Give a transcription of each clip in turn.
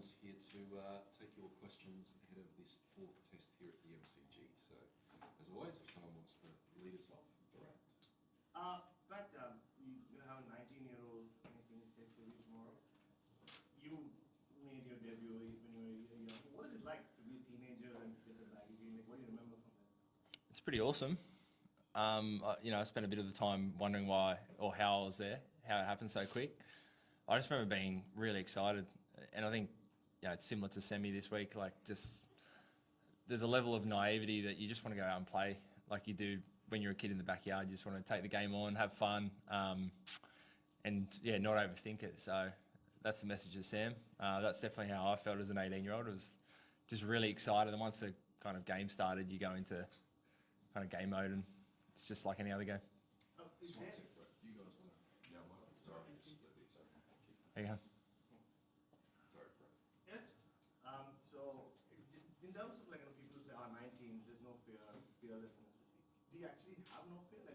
is here to take your questions ahead of this fourth test here at the MCG. So, as always, if someone wants to lead us off, Durant. Pat, you have a 19-year-old making his debut tomorrow. You made your debut when you were young. What is it like to be a teenager and get the baggy game? Like, what do you remember from that? It's pretty awesome. I spent a bit of the time wondering why or how I was there, how it happened so quick. I just remember being really excited, and I think it's similar to semi this week. Like, just there's a level of naivety that you just want to go out and play, like you do when you're a kid in the backyard. You just want to take the game on, have fun, and not overthink it. So that's the message to Sam. That's definitely how I felt as an 18-year-old. It was just really excited, and once the kind of game started, you go into kind of game mode, and it's just like any other game. You guys want to? Yeah, sorry, just let these over. There you go. Sorry, bro. Yes. So, in terms of people say, 19, there's no fear, fearlessness. Do you actually have no fear,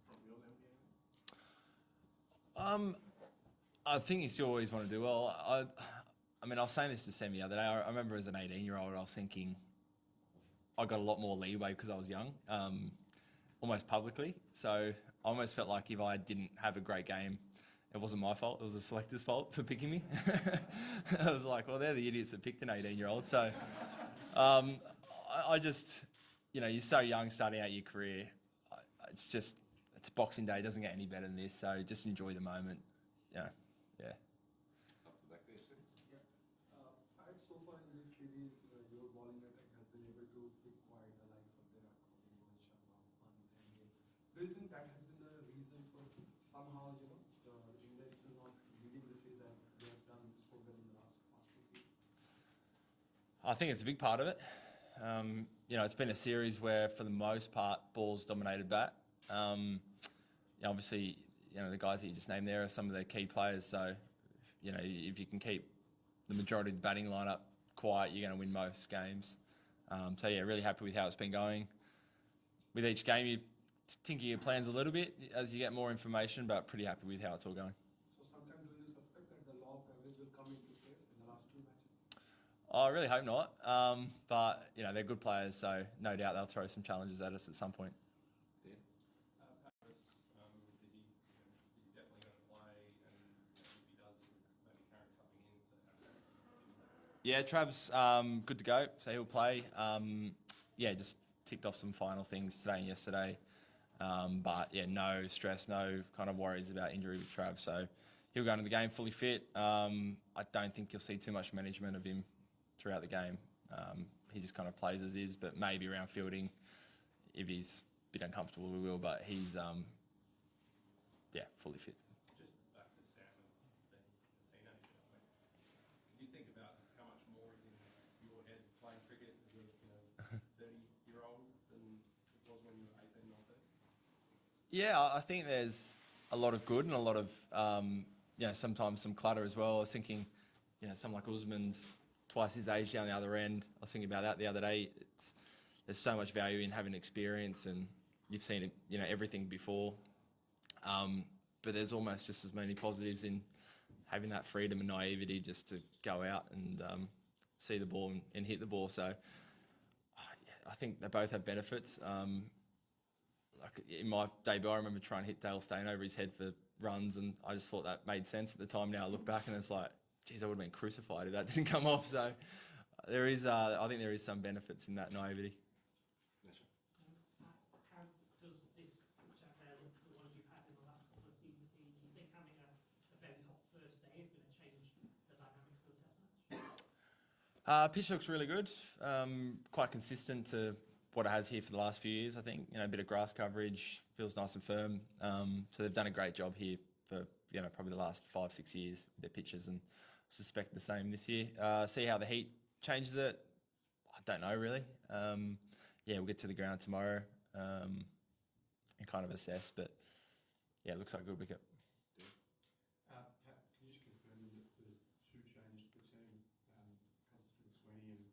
from your game? I think you still always want to do well. I was saying this to Sam the other day. I remember as an 18-year-old, I was thinking I got a lot more leeway because I was young, almost publicly. So I almost felt like if I didn't have a great game, it wasn't my fault. It was the selector's fault for picking me. I was like, well, they're the idiots that picked an 18-year-old. So I just, you're so young starting out your career. It's Boxing Day. It doesn't get any better than this. So just enjoy the moment. Yeah. Up the back there, sir. Yeah. So far in this series, your bowling attack has been able to pick wide the likes of Virat Kohli, Rohit Sharma, Pant, and Gill. Do you think that has been the reason for somehow, the English still not leading the series as they have done so well in the last few seasons? I think it's a big part of it. It's been a series where, for the most part, balls dominated bat. Obviously, the guys that you just named there are some of their key players. So, if you can keep the majority of the batting lineup quiet, you're going to win most games. Really happy with how it's been going. With each game, you tinker your plans a little bit as you get more information, but pretty happy with how it's all going. So sometimes do you suspect that the law of average will come into place in the last two matches? I really hope not. But they're good players, so no doubt they'll throw some challenges at us at some point. Dan? Is he definitely going to play, and if he does, maybe carry something in? Yeah, Trav's good to go, so he'll play. Just ticked off some final things today and yesterday. No stress, no kind of worries about injury with Trav. So he'll go into the game fully fit. I don't think you'll see too much management of him throughout the game. He just kind of plays as is, but maybe around fielding, if he's a bit uncomfortable, we will. But he's, fully fit. Just back to Sam and being a teenager. Can you think about how much more is in your head playing cricket as a 30-year-old than it was when you were 18, 19? Yeah, I think there's a lot of good and a lot of, sometimes some clutter as well. I was thinking, someone like Usman's twice his age down the other end. I was thinking about that the other day. There's so much value in having experience, and you've seen everything before. But there's almost just as many positives in having that freedom and naivety just to go out and see the ball and hit the ball. So I think they both have benefits. Like in my debut, I remember trying to hit Dale Steyn over his head for runs, and I just thought that made sense at the time. Now I look back and it's like, geez, I would have been crucified if that didn't come off. So there is, I think there is some benefits in that naivety. How does this pitch out there look to the ones you've had in the last couple of seasons? Do you think having a very hot first day is going to change the dynamics of the test match? Pitch looks really good, quite consistent to what it has here for the last few years. I think a bit of grass coverage, feels nice and firm. So they've done a great job here for probably the last 5-6 years with their pitches, and suspect the same this year. See how the heat changes it. I don't know really. We'll get to the ground tomorrow and kind of assess. But it looks like a good wicket. Pat, can you just confirm that there's two changes to the team, Constantine Sweeney and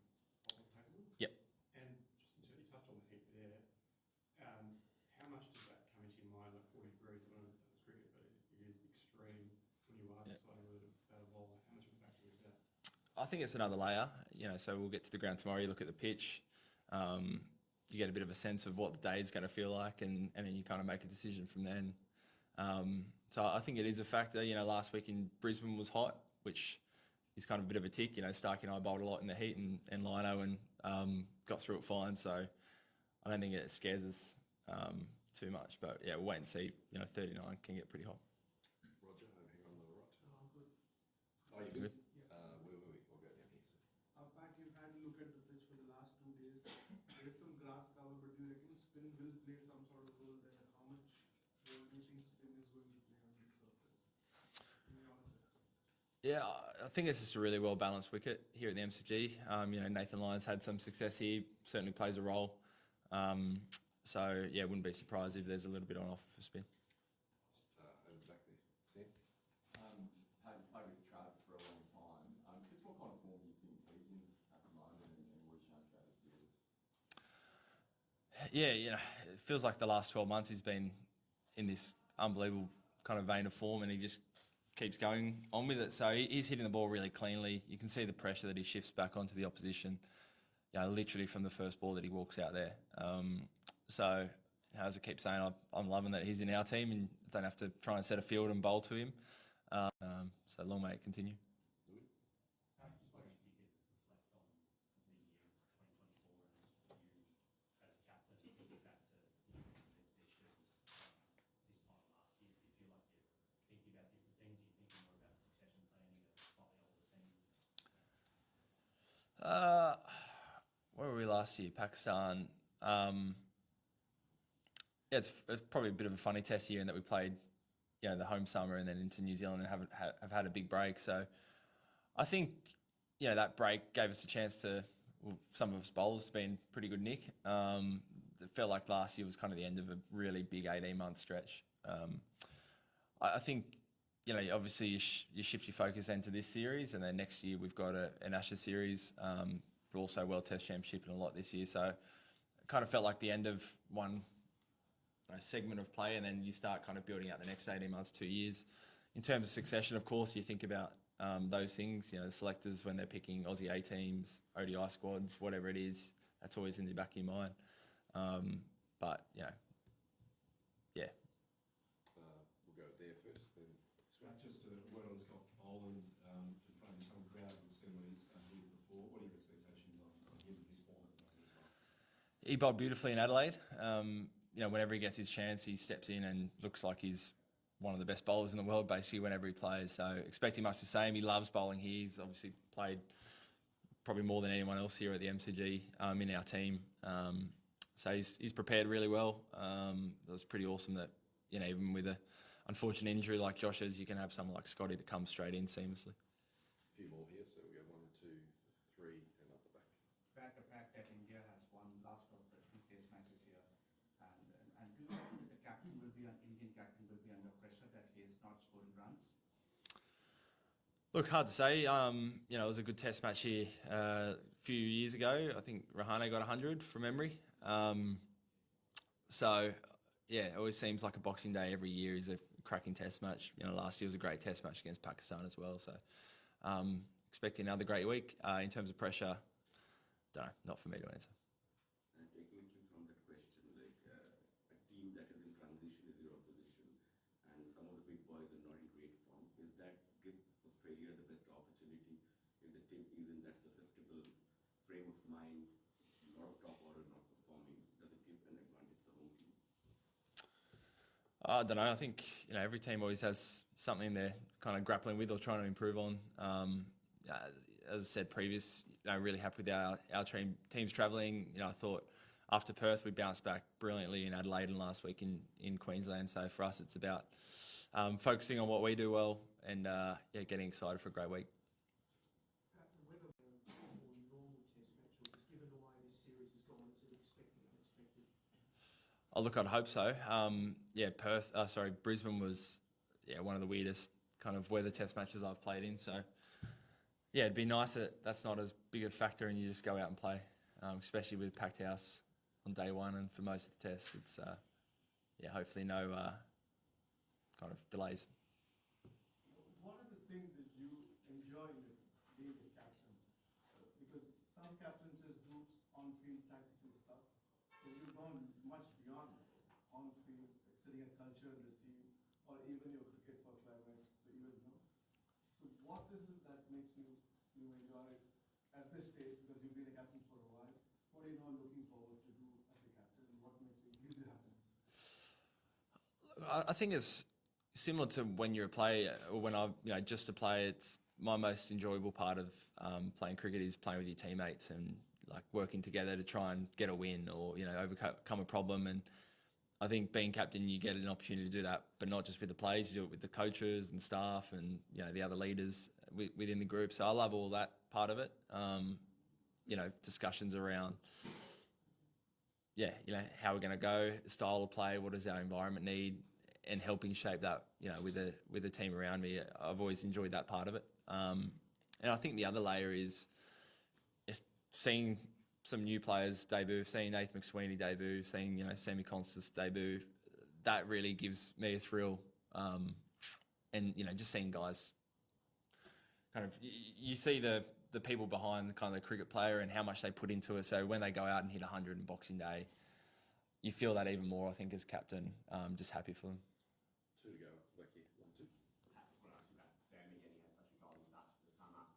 Oliver Hazelwood? Yep. And just until you touched on the heat there, how much does that come into your mind? Like 40 degrees, I don't know if it's cricket, but it is extreme when you are deciding whether to bat a ball. How much of a factor is that? I think it's another layer. So we'll get to the ground tomorrow. You look at the pitch. You get a bit of a sense of what the day is going to feel like, and then you kind of make a decision from then. So I think it is a factor. Last week in Brisbane was hot, which is kind of a bit of a tick. Starkey and I bowled a lot in the heat, and Lino, and got through it fine. So I don't think it scares us too much. But yeah, we'll wait and see. 39 can get pretty hot. Roger, over here on the right. I'm good. Oh, you're good? Where were we? We'll go down here. Pat, you've had a look at the pitch for the last 2 days. There's some grass cover, but do you reckon spin will play some sort of role there? How much role do you think spin is going to play on this surface? In your honest assessment? Yeah, I think it's just a really well balanced wicket here at the MCG. Nathan Lyon's had some success here, certainly plays a role. So yeah, wouldn't be surprised if there's a little bit on offer for spin. Over the back there. Sam? Played with Trav for a long time. Just what kind of form do you think he's in at the moment, and what he's shown throughout the series? Yeah, it feels like the last 12 months he's been in this unbelievable kind of vein of form, and he just keeps going on with it. So he's hitting the ball really cleanly. You can see the pressure that he shifts back onto the opposition, literally from the first ball that he walks out there. So as I keep saying, I'm loving that he's in our team and don't have to try and set a field and bowl to him. So long may it continue. I was just wondering if you could reflect on the year 2024 and you, as a captain, thinking back to the issues this time last year. Do you feel like you're thinking about different things? Are you thinking more about succession planning at a slightly older team? Where were we last year? Pakistan. It's probably a bit of a funny test year in that we played, the home summer and then into New Zealand and have had a big break. So I think, that break gave us a chance to, some of us bowlers, to be in pretty good nick. It felt like last year was kind of the end of a really big 18-month stretch. I think, obviously you shift your focus into this series, and then next year we've got an Ashes series, but also World Test Championship and a lot this year. So it kind of felt like the end of one segment of play, and then you start kind of building out the next 18 months, 2 years. In terms of succession, of course, you think about those things. The selectors, when they're picking Aussie A teams, ODI squads, whatever it is, that's always in the back of your mind. But yeah. We'll go there first, then. Just a word on Scott Boland in front of his home crowd. We've seen what he's done here before. What are your expectations on him and his form at the moment as well? He bowled beautifully in Adelaide. Whenever he gets his chance, he steps in and looks like he's one of the best bowlers in the world, basically, whenever he plays. So expecting much the same. He loves bowling here. He's obviously played probably more than anyone else here at the MCG in our team. So he's prepared really well. It was pretty awesome that, even with an unfortunate injury like Josh's, you can have someone like Scotty that comes straight in seamlessly. A few more here, so we have 1, 2, 3, and up the back. Back the fact that India has won last of the 2 test matches here, and do you think that the captain will be, an Indian captain will be under pressure that he is not scoring runs? Look, hard to say. It was a good test match here a few years ago. I think Rahane got 100 from memory. It always seems like a Boxing Day every year is a cracking test match. Last year was a great test match against Pakistan as well. So expecting another great week. In terms of pressure, don't know, not for me to answer. Taking a cue from that question, like a team that is in transition is your opposition, and some of the big boys are not in great form. Is that gives Australia the best opportunity if the team is in that susceptible frame of mind, a lot of top order not performing? Does it give an advantage to the home team? I don't know. I think every team always has something they're kind of grappling with or trying to improve on. As I said previous, really happy with our team's travelling. I thought after Perth we bounced back brilliantly in Adelaide and last week in Queensland. So for us, it's about focusing on what we do well and getting excited for a great week. Perhaps the weather more normal test match, or just given the way this series has gone, is it expected, unexpected? Oh, look, I'd hope so. Brisbane was one of the weirdest kind of weather test matches I've played in. So it'd be nice that that's not as big a factor and you just go out and play, especially with packed house on day one and for most of the tests. It's hopefully no kind of delays. What are the things that you enjoy in being a captain? some captains just do on-field tactical stuff. So you've gone much beyond on-field, like setting a culture in the team, or even your cricket for climate. So even so what is it that makes you enjoy it at this stage? Because you've been a captain for a while. What are you now looking forward to do as a captain, and what gives you happiness? I think it's similar to when you're a player, or when I, just a player. It's my most enjoyable part of playing cricket is playing with your teammates and like working together to try and get a win or overcome a problem. And I think being captain, you get an opportunity to do that, but not just with the players. You do it with the coaches and staff and the other leaders within the group. So I love all that part of it. Discussions around how we're going to go, style of play, what does our environment need, and helping shape that, with the team around me. I've always enjoyed that part of it. And I think the other layer is seeing some new players debut, seeing Nathan McSweeney debut, seeing, Sammy Constance debut. That really gives me a thrill. And, just seeing guys kind of, you see the people behind the kind of the cricket player and how much they put into it. So when they go out and hit 100 in Boxing Day, you feel that even more, I think, as captain. Just happy for them. 2 to go, Becky. 1, 2. I just want to ask you about Sammy getting had such a golden start to the summer.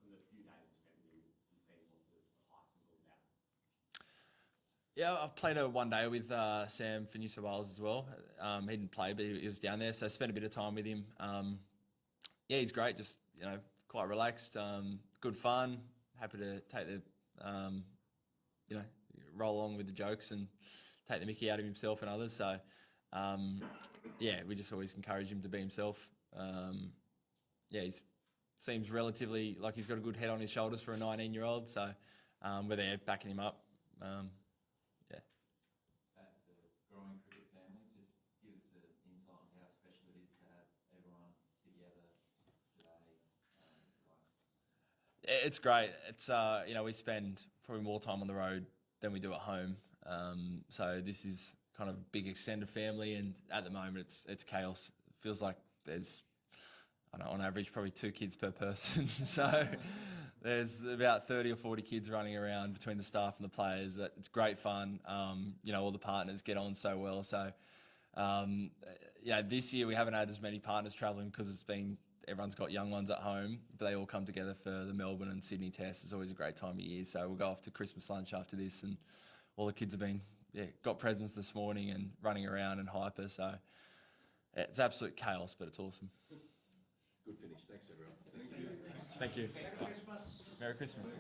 From the few days we spent with him, you see what the hype was all about. Yeah, I've played a one day with Sam for New South Wales as well. He didn't play, but he was down there, so I spent a bit of time with him. He's great, just, quite relaxed, good fun, happy to take the, roll along with the jokes and take the mickey out of himself and others. So, we just always encourage him to be himself. He seems relatively like he's got a good head on his shoulders for a 19-year-old. So, we're there backing him up. As a growing cricket family, just give us an insight on how special it is to have everyone together today. It's great. It's we spend probably more time on the road than we do at home. So this is kind of big extended family, and at the moment it's chaos. It feels like there's, I don't know, on average probably 2 kids per person. So there's about 30 or 40 kids running around between the staff and the players. It's great fun. All the partners get on so well. So this year we haven't had as many partners travelling because everyone's got young ones at home, but they all come together for the Melbourne and Sydney test. It's always a great time of year. So we'll go off to Christmas lunch after this, and all the kids have got presents this morning and running around and hyper. So it's absolute chaos, but it's awesome. Good finish. Thanks, everyone. Thank you. Merry Christmas.